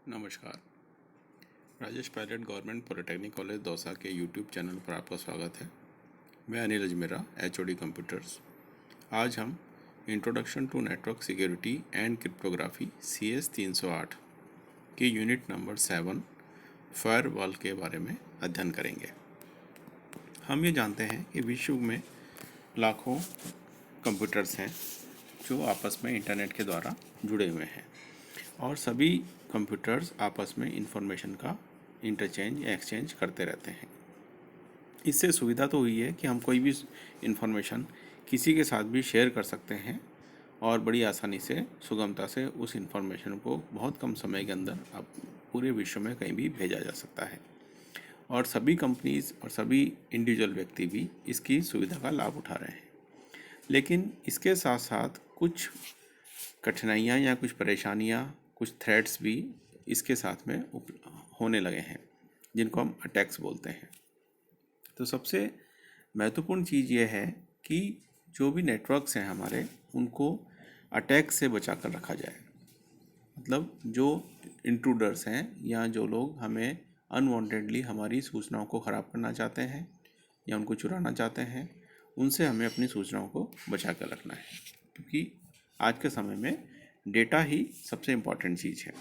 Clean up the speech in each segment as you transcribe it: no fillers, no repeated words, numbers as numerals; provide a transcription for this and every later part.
नमस्कार। Rajesh Pilot government polytechnic college Dausa के YouTube channel पर आपका स्वागत है। मैं अनिल अजमेरा, एचओडी कंप्यूटर्स। आज हम introduction to network security and cryptography CS 308 की यूनिट नंबर 7 फायरवॉल के बारे में अध्ययन करेंगे। हम ये जानते हैं कि विश्व में लाखों कंप्यूटर्स हैं जो आपस में इंटरनेट के द्वारा जुड़े हुए हैं और सभी कंप्यूटर्स आपस में इंफॉर्मेशन का इंटरचेंज या एक्सचेंज करते रहते हैं। इससे सुविधा तो हुई है कि हम कोई भी इंफॉर्मेशन किसी के साथ भी शेयर कर सकते हैं और बड़ी आसानी से सुगमता से उस इंफॉर्मेशन को बहुत कम समय के अंदर अब पूरे विश्व में कहीं भी भेजा जा सकता है और सभी कंपनीज और सभी इंडिविजुअल व्यक्ति भी इसकी सुविधा का लाभ उठा रहे हैं। लेकिन इसके साथ साथ कुछ कठिनाइयाँ या कुछ परेशानियाँ, कुछ थ्रेट्स भी इसके साथ में होने लगे हैं जिनको हम अटैक्स बोलते हैं। तो सबसे महत्वपूर्ण चीज़ ये है कि जो भी नेटवर्क्स हैं हमारे, उनको अटैक से बचा कर रखा जाए। मतलब जो इंट्रूडर्स हैं या जो लोग हमें अनवांटेडली हमारी सूचनाओं को ख़राब करना चाहते हैं या उनको चुराना चाहते हैं, उनसे हमें अपनी सूचनाओं को बचा कर रखना है, क्योंकि आज के समय में डेटा ही सबसे इम्पॉर्टेंट चीज़ है।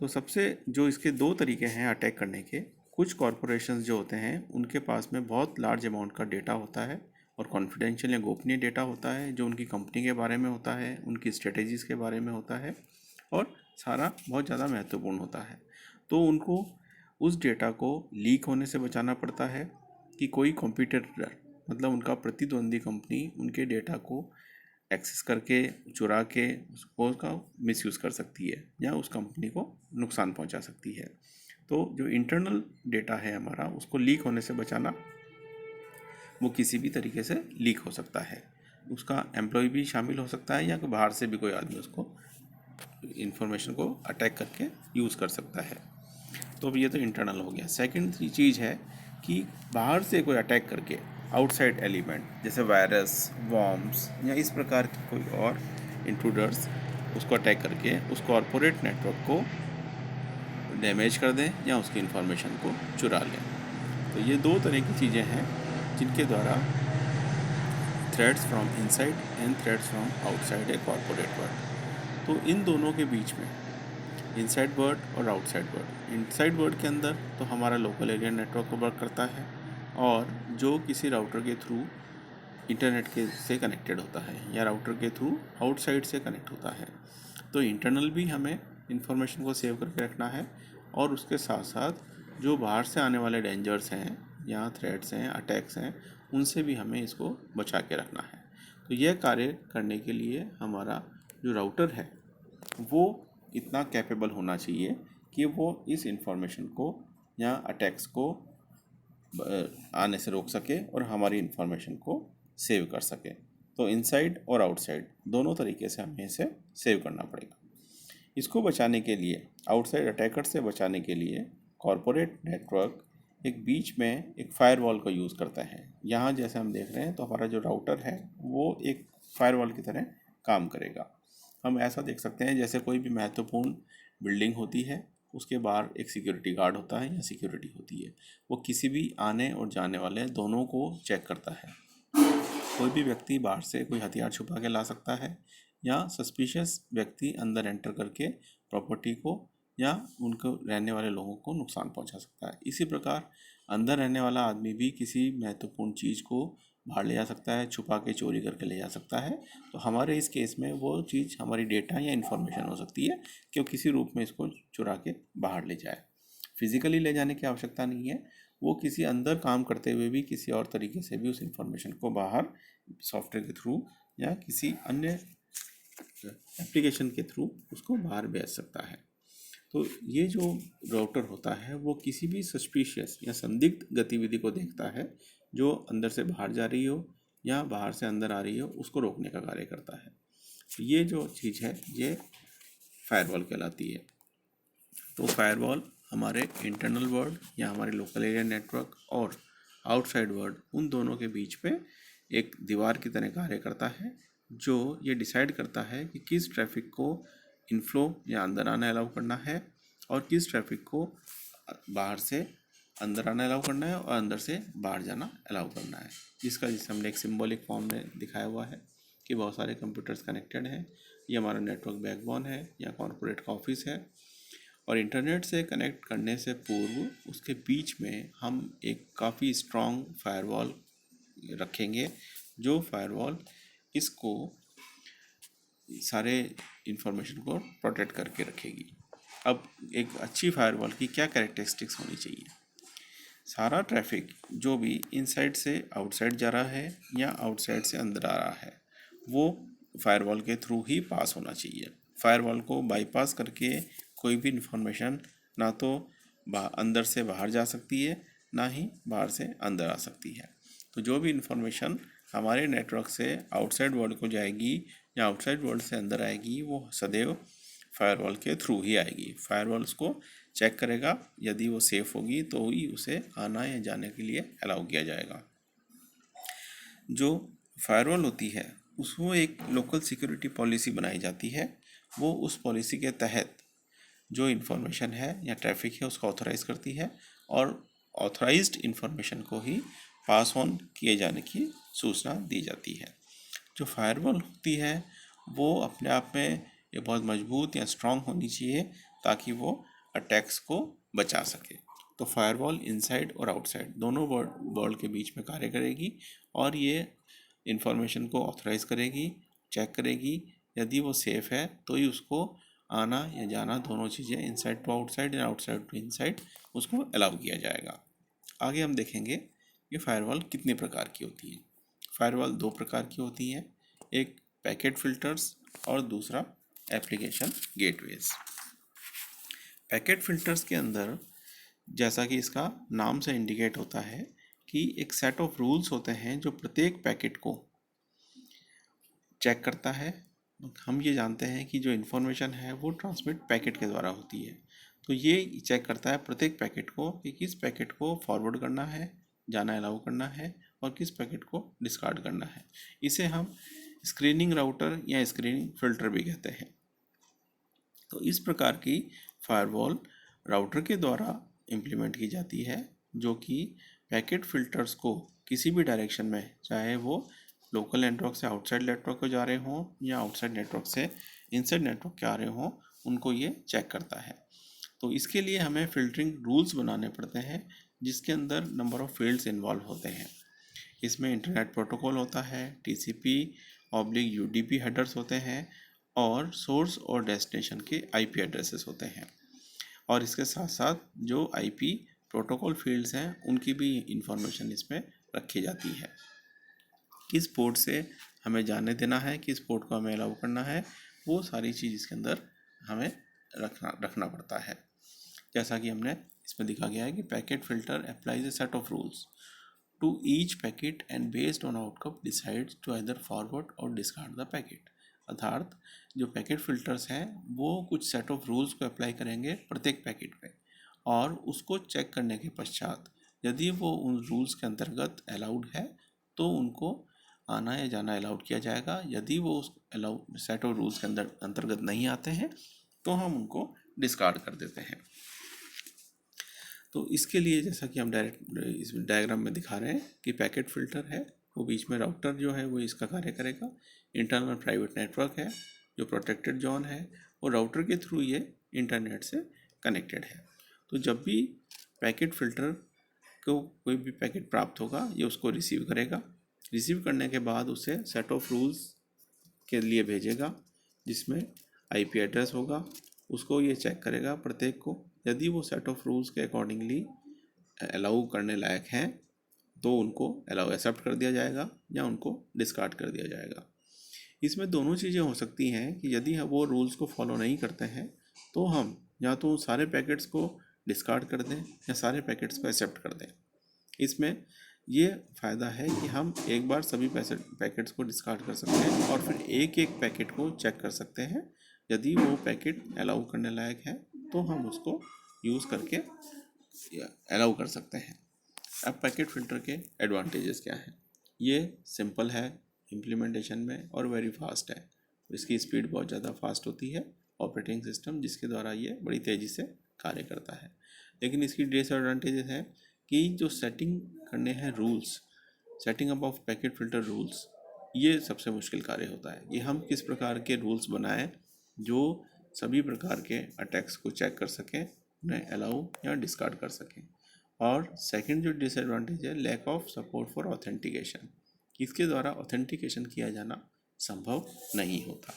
तो सबसे जो इसके दो तरीके हैं अटैक करने के। कुछ कॉरपोरेशंस जो होते हैं उनके पास में बहुत लार्ज अमाउंट का डेटा होता है और कॉन्फिडेंशियल या गोपनीय डेटा होता है जो उनकी कंपनी के बारे में होता है, उनकी स्ट्रेटेजीज़ के बारे में होता है और सारा बहुत ज़्यादा महत्वपूर्ण होता है। तो उनको उस डेटा को लीक होने से बचाना पड़ता है कि कोई कॉम्पिटिटर, मतलब उनका प्रतिद्वंदी कंपनी, उनके डेटा को एक्सेस करके, चुरा के उसका मिसयूज़ कर सकती है या उस कंपनी को नुकसान पहुंचा सकती है। तो जो इंटरनल डेटा है हमारा, उसको लीक होने से बचाना, वो किसी भी तरीके से लीक हो सकता है। उसका एम्प्लॉय भी शामिल हो सकता है या बाहर से भी कोई आदमी उसको इंफॉर्मेशन को अटैक करके यूज़ कर सकता है। तो अब ये तो इंटरनल हो गया। सेकंड चीज़ है कि बाहर से कोई अटैक करके आउटसाइड एलिमेंट जैसे वायरस, वॉर्म्स या इस प्रकार की कोई और इंट्रूडर्स उसको अटैक करके उस कॉरपोरेट नेटवर्क को डैमेज कर दें या उसकी इंफॉर्मेशन को चुरा लें। तो ये दो तरह की चीज़ें हैं जिनके द्वारा threats from inside and threats from outside A corporate world. तो इन दोनों के बीच में इनसाइड वर्ड और आउटसाइड वर्ड। इनसाइड वर्ड के अंदर तो हमारा लोकल एरिया नेटवर्क को वर्क करता है और जो किसी राउटर के थ्रू इंटरनेट के से कनेक्टेड होता है या राउटर के थ्रू आउटसाइड से कनेक्ट होता है। तो इंटरनल भी हमें इंफॉर्मेशन को सेव करके रखना है और उसके साथ साथ जो बाहर से आने वाले डेंजर्स हैं या थ्रेट्स हैं, अटैक्स हैं, उनसे भी हमें इसको बचा के रखना है। तो यह कार्य करने के लिए हमारा जो राउटर है वो इतना कैपेबल होना चाहिए कि वो इस इंफॉर्मेशन को या अटैक्स को आने से रोक सके और हमारी इंफॉर्मेशन को सेव कर सके। तो इनसाइड और आउटसाइड दोनों तरीके से हमें इसे सेव करना पड़ेगा। इसको बचाने के लिए, आउटसाइड अटैकर से बचाने के लिए, कॉरपोरेट नेटवर्क एक बीच में एक फायरवॉल का यूज़ करता है। यहाँ जैसे हम देख रहे हैं तो हमारा जो राउटर है वो एक फायरवॉल की तरह काम करेगा। हम ऐसा देख सकते हैं जैसे कोई भी महत्वपूर्ण बिल्डिंग होती है, उसके बाहर एक सिक्योरिटी गार्ड होता है या सिक्योरिटी होती है। वो किसी भी आने और जाने वाले दोनों को चेक करता है। कोई भी व्यक्ति बाहर से कोई हथियार छुपा के ला सकता है या सस्पिशियस व्यक्ति अंदर एंटर करके प्रॉपर्टी को या उनको रहने वाले लोगों को नुकसान पहुंचा सकता है। इसी प्रकार अंदर रहने वाला आदमी भी किसी महत्वपूर्ण चीज़ को बाहर ले जा सकता है, छुपा के चोरी करके ले जा सकता है। तो हमारे इस केस में वो चीज़ हमारी डेटा या इन्फॉर्मेशन हो सकती है कि वो किसी रूप में इसको चुरा के बाहर ले जाए। फिजिकली ले जाने की आवश्यकता नहीं है, वो किसी अंदर काम करते हुए भी किसी और तरीके से भी उस इंफॉर्मेशन को बाहर सॉफ्टवेयर के थ्रू या किसी अन्य एप्लीकेशन के थ्रू उसको बाहर भेज सकता है। तो ये जो राउटर होता है वो किसी भी सस्पिशियस या संदिग्ध गतिविधि को देखता है जो अंदर से बाहर जा रही हो या बाहर से अंदर आ रही हो, उसको रोकने का कार्य करता है। तो ये जो चीज़ है ये फायरवॉल कहलाती है। तो फायरवॉल हमारे इंटरनल वर्ल्ड या हमारे लोकल एरिया नेटवर्क और आउटसाइड वर्ल्ड, उन दोनों के बीच में एक दीवार की तरह कार्य करता है जो ये डिसाइड करता है कि किस ट्रैफिक को इनफ्लो या अंदर आना अलाउ करना है और किस ट्रैफिक को बाहर से अंदर आना अलाउ करना है और अंदर से बाहर जाना अलाउ करना है। जिसे हमने एक सिंबॉलिक फॉर्म में दिखाया हुआ है कि बहुत सारे कंप्यूटर्स कनेक्टेड हैं, ये हमारा नेटवर्क बैकबोन है या कॉरपोरेट का ऑफिस है। और इंटरनेट से कनेक्ट करने से पूर्व उसके बीच में हम एक काफ़ी स्ट्रॉन्ग फायरवॉल रखेंगे, जो फायरवॉल इसको सारे इंफॉर्मेशन को प्रोटेक्ट करके रखेगी। अब एक अच्छी फायरवॉल की क्या कैरेक्टरिस्टिक्स होनी चाहिए? सारा ट्रैफिक जो भी इनसाइड से आउटसाइड जा रहा है या आउटसाइड से अंदर आ रहा है वो फायरवॉल के थ्रू ही पास होना चाहिए। फायरवॉल को बाईपास करके कोई भी इंफॉर्मेशन ना तो अंदर से बाहर जा सकती है, ना ही बाहर से अंदर आ सकती है। तो जो भी इंफॉर्मेशन हमारे नेटवर्क से आउटसाइड वर्ल्ड को जाएगी या आउटसाइड वर्ल्ड से अंदर आएगी वो सदैव फायरवॉल के थ्रू ही आएगी। फायरवॉल उसको चेक करेगा, यदि वो सेफ़ होगी तो ही उसे आना या जाने के लिए अलाउ किया जाएगा। जो फायरवॉल होती है उसमें एक लोकल सिक्योरिटी पॉलिसी बनाई जाती है। वो उस पॉलिसी के तहत जो इन्फॉर्मेशन है या ट्रैफिक है उसको ऑथराइज़ करती है और ऑथराइज्ड इन्फॉर्मेशन को ही पास ऑन किए जाने की सूचना दी जाती है। जो फायरवॉल होती है वो अपने आप में ये बहुत मजबूत या स्ट्रॉन्ग होनी चाहिए ताकि वो अटैक्स को बचा सके। तो फायरवॉल इनसाइड और आउटसाइड दोनों वर्ल्ड के बीच में कार्य करेगी और ये इंफॉर्मेशन को ऑथराइज़ करेगी, चेक करेगी, यदि वो सेफ़ है तो ही उसको आना या जाना दोनों चीज़ें इनसाइड टू आउटसाइड या आउटसाइड टू इनसाइड उसको अलाउ किया जाएगा। आगे हम देखेंगे कि फायरवॉल कितने प्रकार की होती है। फायरवॉल दो प्रकार की होती है, एक पैकेट फ़िल्टर्स और दूसरा एप्लीकेशन गेटवेज। पैकेट फ़िल्टर्स के अंदर जैसा कि इसका नाम से इंडिकेट होता है कि एक सेट ऑफ रूल्स होते हैं जो प्रत्येक पैकेट को चेक करता है। हम ये जानते हैं कि जो इन्फॉर्मेशन है वो ट्रांसमिट पैकेट के द्वारा होती है, तो ये चेक करता है प्रत्येक पैकेट को कि किस पैकेट को फॉरवर्ड करना है, जाना अलाउ करना है और किस पैकेट को डिस्कार्ड करना है। इसे हम स्क्रीनिंग राउटर या स्क्रीनिंग फ़िल्टर भी कहते हैं। तो इस प्रकार की फायरवॉल राउटर के द्वारा इम्प्लीमेंट की जाती है, जो कि पैकेट फ़िल्टर्स को किसी भी डायरेक्शन में, चाहे वो लोकल नेटवर्क से आउटसाइड नेटवर्क को जा रहे हों या आउटसाइड नेटवर्क से इनसाइड नेटवर्क के आ रहे हों, उनको ये चेक करता है। तो इसके लिए हमें फ़िल्टरिंग रूल्स बनाने पड़ते हैं जिसके अंदर नंबर ऑफ़ फील्ड्स इन्वॉल्व होते हैं। इसमें इंटरनेट प्रोटोकॉल होता है, TCP/UDP हेडर्स होते हैं और सोर्स और डेस्टिनेशन के IP एड्रेसेस होते हैं। और इसके साथ साथ जो IP प्रोटोकॉल फील्ड्स हैं उनकी भी इंफॉर्मेशन इसमें रखी जाती है। किस पोर्ट से हमें जाने देना है, किस पोर्ट को हमें अलाउ करना है, वो सारी चीज़ इसके अंदर हमें रखना पड़ता है। जैसा कि हमने इसमें दिखा गया है कि packet filter applies a set of rules to each packet and based on outcome decides to either forward और डिस्कार्ड द पैकेट। अर्थात जो पैकेट फ़िल्टर्स हैं वो कुछ सेट ऑफ रूल्स को अप्लाई करेंगे प्रत्येक पैकेट पे और उसको चेक करने के पश्चात यदि वो उन रूल्स के अंतर्गत अलाउड है तो उनको आना या जाना अलाउड किया जाएगा। यदि वो उस अलाउ सेट ऑफ रूल्स के अंतर्गत नहीं आते हैं तो हम उनको डिस्कार्ड कर देते हैं। तो इसके लिए जैसा कि हम डायरेक्ट इस डायग्राम में दिखा रहे हैं कि पैकेट फ़िल्टर है वो बीच में राउटर जो है वो इसका कार्य करेगा। इंटरनल प्राइवेट नेटवर्क है जो प्रोटेक्टेड जोन है और राउटर के थ्रू ये इंटरनेट से कनेक्टेड है। तो जब भी पैकेट फ़िल्टर को कोई भी पैकेट प्राप्त होगा ये उसको रिसीव करेगा। रिसीव करने के बाद उसे सेट ऑफ रूल्स के लिए भेजेगा जिसमें IP एड्रेस होगा। उसको ये चेक करेगा प्रत्येक को, यदि वो सेट ऑफ रूल्स के अकॉर्डिंगली अलाउ करने लायक हैं तो उनको अलाउ एक्सेप्ट कर दिया जाएगा या उनको डिस्कार्ड कर दिया जाएगा। इसमें दोनों चीज़ें हो सकती हैं कि यदि वो रूल्स को फॉलो नहीं करते हैं तो हम या तो सारे पैकेट्स को डिस्कार्ड कर दें या सारे पैकेट्स को एक्सेप्ट कर दें। इसमें ये फ़ायदा है कि हम एक बार सभी पैकेट्स को डिस्कार्ड कर सकते हैं और फिर एक एक पैकेट को चेक कर सकते हैं। यदि वो पैकेट अलाउ करने लायक है तो हम उसको यूज़ करके अलाउ कर सकते हैं। अब पैकेट फ़िल्टर के एडवांटेजेस क्या हैं? ये सिंपल है इम्प्लीमेंटेशन में और वेरी फास्ट है। इसकी स्पीड बहुत ज़्यादा फास्ट होती है ऑपरेटिंग सिस्टम जिसके द्वारा ये बड़ी तेज़ी से कार्य करता है। लेकिन इसकी डिसएडवांटेजेस है कि जो सेटिंग करने हैं rules, setting up of packet filter rules, ये सबसे मुश्किल कार्य होता है। ये हम किस प्रकार के रूल्स बनाएं जो सभी प्रकार के अटैक्स को चेक कर सकें, उन्हें अलाउ या डिस्कार्ड कर सकें। और सेकंड जो डिसएडवांटेज है, lack of support for authentication, इसके द्वारा ऑथेंटिकेशन किया जाना संभव नहीं होता।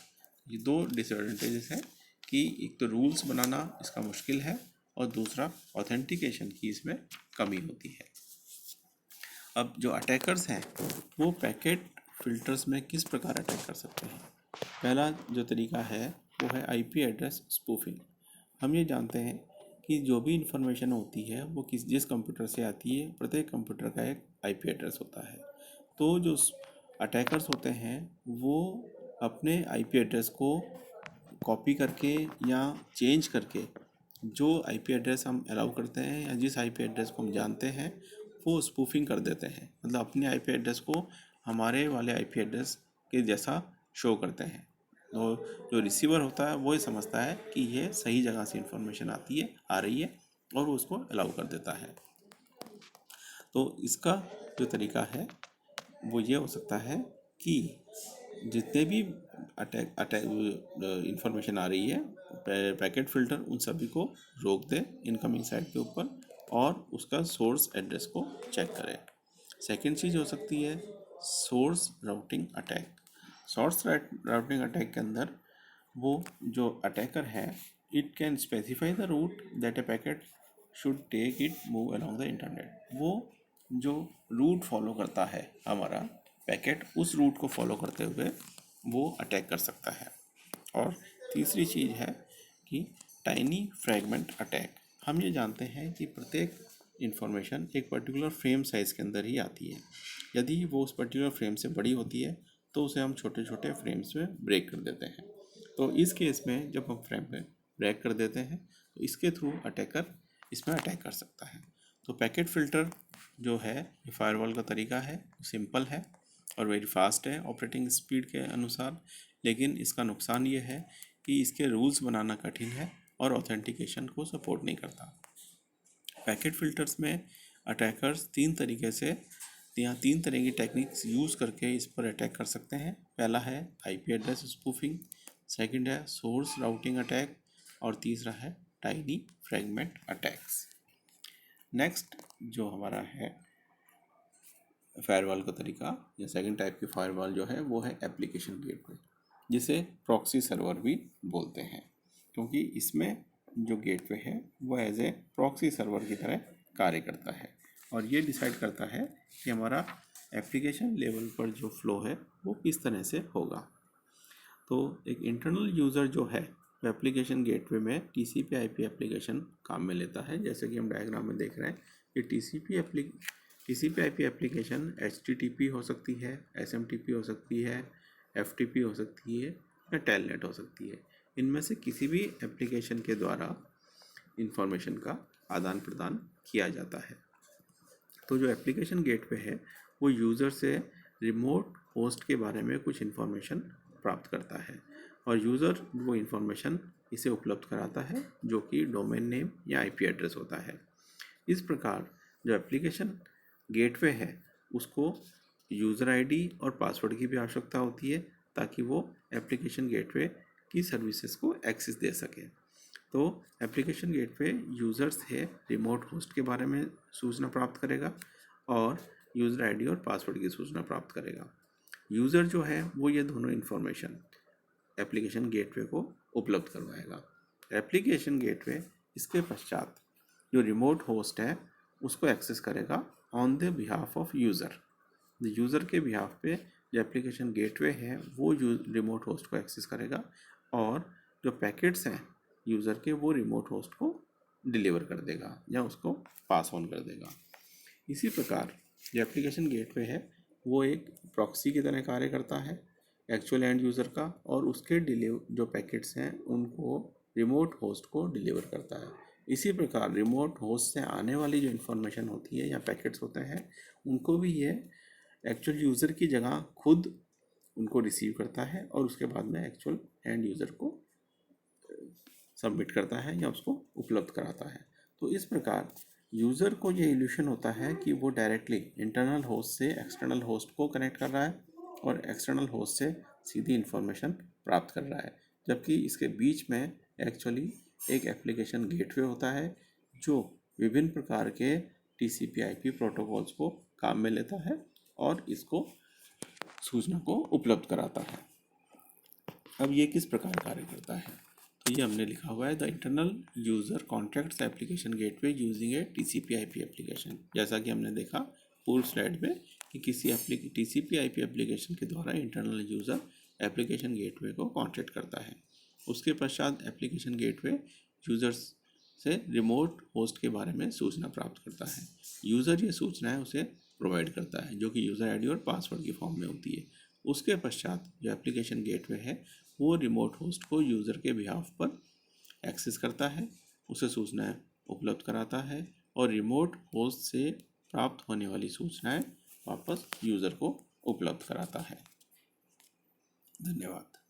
ये दो डिसएडवांटेजेस हैं कि एक तो रूल्स बनाना इसका मुश्किल है और दूसरा ऑथेंटिकेशन की इसमें कमी होती है। अब जो अटैकर्स हैं वो पैकेट फिल्टर्स में किस प्रकार अटैक कर सकते हैं। पहला जो तरीका है वो है आईपी एड्रेस स्पूफिंग। हम ये जानते हैं कि जो भी इंफॉर्मेशन होती है वो जिस कंप्यूटर से आती है, प्रत्येक कंप्यूटर का एक आईपी एड्रेस होता है। तो जो अटैकर्स होते हैं वो अपने आईपी एड्रेस को कॉपी करके या चेंज करके जो आईपी एड्रेस हम अलाउ करते हैं या जिस आईपी एड्रेस को हम जानते हैं वो स्पूफिंग कर देते हैं। मतलब अपने आईपी एड्रेस को हमारे वाले आईपी एड्रेस के जैसा शो करते हैं। तो जो रिसीवर होता है वो ये समझता है कि ये सही जगह से इंफॉर्मेशन आ रही है और वो उसको अलाउ कर देता है। तो इसका जो तरीका है वो ये हो सकता है कि जितने भी अटैक इंफॉर्मेशन आ रही है पैकेट फिल्टर उन सभी को रोक दे इनकमिंग साइड के ऊपर और उसका सोर्स एड्रेस को चेक करें। सेकंड चीज़ हो सकती है source routing attack. Source routing attack के अंदर वो जो अटैकर है it can specify the route that a packet should take it move along the internet. वो जो रूट फॉलो करता है हमारा पैकेट, उस रूट को फॉलो करते हुए वो अटैक कर सकता है। और तीसरी चीज़ है कि टाइनी फ्रैगमेंट अटैक। हम ये जानते हैं कि प्रत्येक इंफॉर्मेशन एक पर्टिकुलर फ्रेम साइज़ के अंदर ही आती है। यदि वो उस पर्टिकुलर फ्रेम से बड़ी होती है तो उसे हम छोटे छोटे फ्रेम्स में ब्रेक कर देते हैं। तो इस केस में जब हम फ्रेम में ब्रेक कर देते हैं तो इसके थ्रू अटैकर इसमें अटैक कर सकता है। तो पैकेट फ़िल्टर जो है ये फायरवॉल का तरीका है, सिंपल है और वेरी फास्ट है ऑपरेटिंग स्पीड के अनुसार। लेकिन इसका नुकसान ये है कि इसके रूल्स बनाना कठिन है और ऑथेंटिकेशन को सपोर्ट नहीं करता। पैकेट फ़िल्टर्स में अटैकर्स तीन तरह की टेक्निक्स यूज़ करके इस पर अटैक कर सकते हैं। पहला है आईपी एड्रेस स्पूफिंग, सेकंड है सोर्स राउटिंग अटैक और तीसरा है टाइनी फ्रैगमेंट अटैक्स। नेक्स्ट जो हमारा है फायरवॉल का तरीका या सेकंड टाइप की फायरवॉल जो है वो है एप्लीकेशन गेटवे, जिसे प्रॉक्सी सर्वर भी बोलते हैं, क्योंकि इसमें जो गेटवे है वो एज ए प्रॉक्सी सर्वर की तरह कार्य करता है और ये डिसाइड करता है कि हमारा एप्लीकेशन लेवल पर जो फ्लो है वो किस तरह से होगा। तो एक इंटरनल यूज़र जो है वो एप्लीकेशन गेटवे में टीसीपी आईपी एप्लीकेशन काम में लेता है। जैसे कि हम डायग्राम में देख रहे हैं कि टीसीपी आईपी एप्लीकेशन एचटीटीपी हो सकती है, एसएमटीपी हो सकती है, एफटीपी हो सकती है या टेलनेट हो सकती है। इनमें से किसी भी एप्लीकेशन के द्वारा इंफॉर्मेशन का आदान प्रदान किया जाता है। तो जो एप्लीकेशन गेटवे है वो यूज़र से रिमोट होस्ट के बारे में कुछ इन्फॉर्मेशन प्राप्त करता है और यूज़र वो इन्फॉर्मेशन इसे उपलब्ध कराता है जो कि डोमेन नेम या आईपी एड्रेस होता है। इस प्रकार जो एप्लीकेशन गेटवे है उसको यूज़र आईडी और पासवर्ड की भी आवश्यकता होती है ताकि वो एप्लीकेशन गेटवे की सर्विसेज को एक्सेस दे सके। तो एप्लीकेशन गेटवे यूज़र से रिमोट होस्ट के बारे में सूचना प्राप्त करेगा और यूज़र आईडी और पासवर्ड की सूचना प्राप्त करेगा। यूज़र जो है वो ये दोनों इन्फॉर्मेशन एप्लीकेशन गेटवे को उपलब्ध करवाएगा। एप्लीकेशन गेटवे इसके पश्चात जो रिमोट होस्ट है उसको एक्सेस करेगा on the behalf of user. User के बिहाफ पे जो एप्लीकेशन गेटवे है वो रिमोट होस्ट को एक्सेस करेगा और जो पैकेट्स हैं यूज़र के वो रिमोट होस्ट को डिलीवर कर देगा या उसको पास ऑन कर देगा। इसी प्रकार जो एप्लीकेशन गेटवे है वो एक प्रॉक्सी की तरह कार्य करता है एक्चुअल एंड यूज़र का और उसके जो पैकेट्स हैं उनको रिमोट होस्ट को डिलीवर करता है। इसी प्रकार रिमोट होस्ट से आने वाली जो इन्फॉर्मेशन होती है या पैकेट्स होते हैं उनको भी ये एक्चुअल यूज़र की जगह खुद उनको रिसीव करता है और उसके बाद में एक्चुअल एंड यूज़र को सबमिट करता है या उसको उपलब्ध कराता है। तो इस प्रकार यूज़र को ये इल्यूशन होता है कि वो डायरेक्टली इंटरनल होस्ट से एक्सटर्नल होस्ट को कनेक्ट कर रहा है और एक्सटर्नल होस्ट से सीधी इन्फॉर्मेशन प्राप्त कर रहा है, जबकि इसके बीच में एक्चुअली एक एप्लीकेशन गेटवे होता है जो विभिन्न प्रकार के TCP/IP प्रोटोकॉल्स को काम में लेता है और इसको सूचना को उपलब्ध कराता है। अब ये किस प्रकार कार्य करता है, तो ये हमने लिखा हुआ है the internal user contracts application gateway using A TCP/IP application. जैसा कि हमने देखा पूर्व स्लाइड में कि किसी TCP/IP एप्लीकेशन के द्वारा इंटरनल यूज़र एप्लीकेशन गेटवे को कॉन्ट्रैक्ट करता है। उसके पश्चात एप्लीकेशन गेटवे यूज़र्स से रिमोट होस्ट के बारे में सूचना प्राप्त करता है। यूज़र ये सूचनाएं उसे प्रोवाइड करता है जो कि यूज़र आईडी और पासवर्ड की फॉर्म में होती है। उसके पश्चात जो एप्लीकेशन गेटवे है वो रिमोट होस्ट को यूज़र के बिहाफ पर एक्सेस करता है, उसे सूचनाएं उपलब्ध कराता है और रिमोट होस्ट से प्राप्त होने वाली सूचनाएं वापस यूज़र को उपलब्ध कराता है। धन्यवाद।